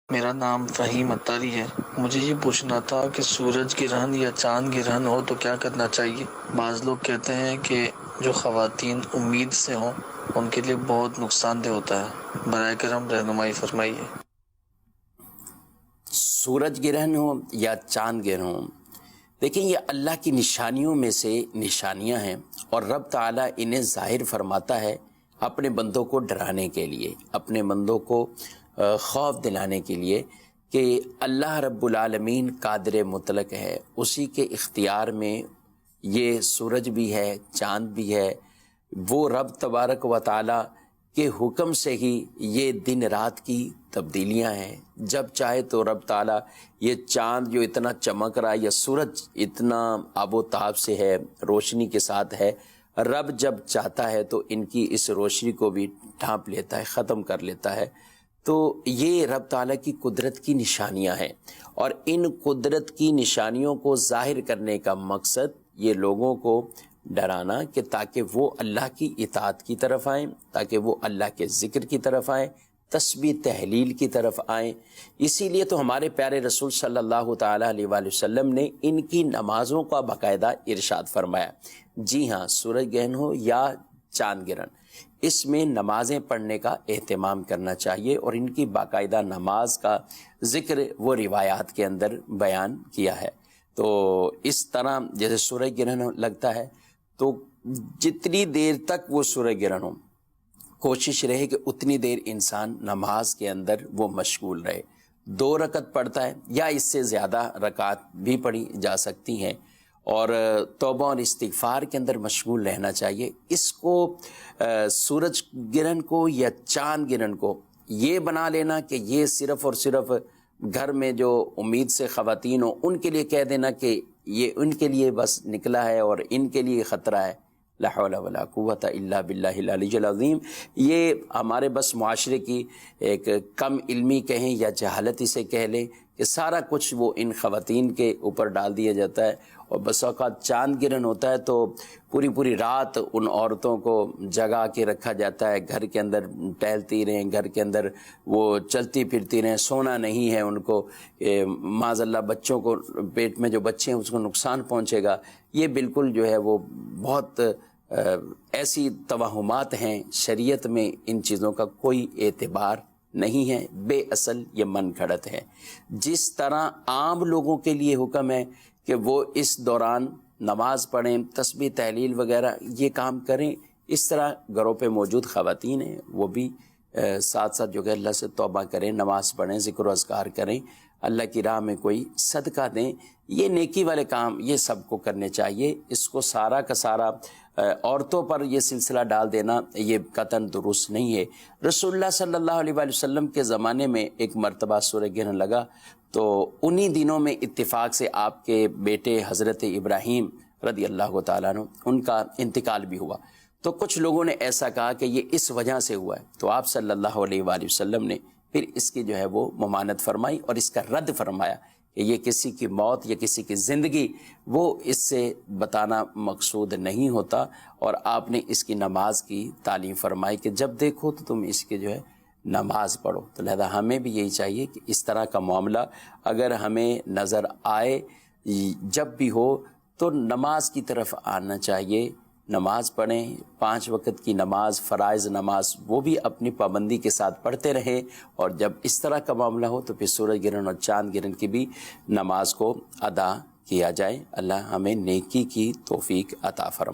میرا نام فہیم اتاری ہے۔ مجھے یہ پوچھنا تھا کہ سورج گرہن یا چاند گرہن ہو تو کیا کرنا چاہیے؟ بعض لوگ کہتے ہیں کہ جو خواتین امید سے ہوں ان کے لیے بہت نقصان دہ ہوتا ہے، برائے کرم رہنمائی فرمائیے۔ سورج گرہن ہو یا چاند گرہن ہو، دیکھیں یہ اللہ کی نشانیوں میں سے نشانیاں ہیں، اور رب تعالیٰ انہیں ظاہر فرماتا ہے اپنے بندوں کو ڈرانے کے لیے، اپنے بندوں کو خوف دلانے کے لیے کہ اللہ رب العالمین قادر مطلق ہے، اسی کے اختیار میں یہ سورج بھی ہے، چاند بھی ہے، وہ رب تبارک و تعالیٰ کے حکم سے ہی یہ دن رات کی تبدیلیاں ہیں۔ جب چاہے تو رب تعالیٰ یہ چاند جو اتنا چمک رہا ہے یا سورج اتنا آب و تاب سے ہے، روشنی کے ساتھ ہے، رب جب چاہتا ہے تو ان کی اس روشنی کو بھی ڈھانپ لیتا ہے، ختم کر لیتا ہے۔ تو یہ رب تعالیٰ کی قدرت کی نشانیاں ہیں، اور ان قدرت کی نشانیوں کو ظاہر کرنے کا مقصد یہ لوگوں کو ڈرانا کہ تاکہ وہ اللہ کی اطاعت کی طرف آئیں، تاکہ وہ اللہ کے ذکر کی طرف آئیں، تسبیح تحلیل کی طرف آئیں۔ اسی لیے تو ہمارے پیارے رسول صلی اللہ تعالیٰ علیہ وآلہ وسلم نے ان کی نمازوں کا باقاعدہ ارشاد فرمایا۔ جی ہاں، سورج گرہن ہو یا چاند گرہن، اس میں نمازیں پڑھنے کا اہتمام کرنا چاہیے، اور ان کی باقاعدہ نماز کا ذکر وہ روایات کے اندر بیان کیا ہے۔ تو اس طرح جیسے سورج گرہن لگتا ہے تو جتنی دیر تک وہ سورج گرہن ہو، کوشش رہے کہ اتنی دیر انسان نماز کے اندر وہ مشغول رہے۔ 2 رکعت پڑھتا ہے یا اس سے زیادہ رکعت بھی پڑھی جا سکتی ہیں، اور توبہ اور استغفار کے اندر مشغول رہنا چاہیے۔ اس کو سورج گرہن کو یا چاند گرہن کو یہ بنا لینا کہ یہ صرف اور صرف گھر میں جو امید سے خواتین ہوں ان کے لیے کہہ دینا کہ یہ ان کے لیے بس نکلا ہے اور ان کے لیے خطرہ ہے، لا حول ولا قوت الا باللہ العلی العظیم، یہ ہمارے بس معاشرے کی ایک کم علمی کہیں یا جہالت اسے کہہ لیں کہ سارا کچھ وہ ان خواتین کے اوپر ڈال دیا جاتا ہے، اور بس اوقات چاند گرہن ہوتا ہے تو پوری رات ان عورتوں کو جگا کے رکھا جاتا ہے، گھر کے اندر ٹہلتی رہیں، گھر کے اندر وہ چلتی پھرتی رہیں، سونا نہیں ہے ان کو، معاذ اللہ بچوں کو پیٹ میں جو بچے ہیں اس کو نقصان پہنچے گا۔ یہ بالکل جو ہے وہ بہت ایسی توہمات ہیں، شریعت میں ان چیزوں کا کوئی اعتبار نہیں ہے، بے اصل یہ من گھڑت ہے۔ جس طرح عام لوگوں کے لیے حکم ہے کہ وہ اس دوران نماز پڑھیں، تسبیح تحلیل وغیرہ یہ کام کریں، اس طرح گھروں پہ موجود خواتین ہیں وہ بھی ساتھ ساتھ جو کہ اللہ سے توبہ کریں، نماز پڑھیں، ذکر و اذکار کریں، اللہ کی راہ میں کوئی صدقہ دیں، یہ نیکی والے کام یہ سب کو کرنے چاہیے۔ اس کو سارا کا سارا عورتوں پر یہ سلسلہ ڈال دینا یہ قطعاً درست نہیں ہے۔ رسول اللہ صلی اللہ علیہ وآلہ وسلم کے زمانے میں ایک مرتبہ سورج گرہن لگا، تو انہی دنوں میں اتفاق سے آپ کے بیٹے حضرت ابراہیم رضی اللہ تعالیٰ عنہ ان کا انتقال بھی ہوا۔ تو کچھ لوگوں نے ایسا کہا کہ یہ اس وجہ سے ہوا ہے، تو آپ صلی اللہ علیہ وآلہ وسلم نے پھر اس کی جو ہے وہ ممانعت فرمائی اور اس کا رد فرمایا کہ یہ کسی کی موت یا کسی کی زندگی وہ اس سے بتانا مقصود نہیں ہوتا، اور آپ نے اس کی نماز کی تعلیم فرمائی کہ جب دیکھو تو تم اس کے جو ہے نماز پڑھو۔ تو لہذا ہمیں بھی یہی چاہیے کہ اس طرح کا معاملہ اگر ہمیں نظر آئے جب بھی ہو تو نماز کی طرف آنا چاہیے، نماز پڑھیں، 5 وقت کی نماز، فرائض نماز وہ بھی اپنی پابندی کے ساتھ پڑھتے رہیں، اور جب اس طرح کا معاملہ ہو تو پھر سورج گرہن اور چاند گرہن کی بھی نماز کو ادا کیا جائے۔ اللہ ہمیں نیکی کی توفیق عطا فرمائے۔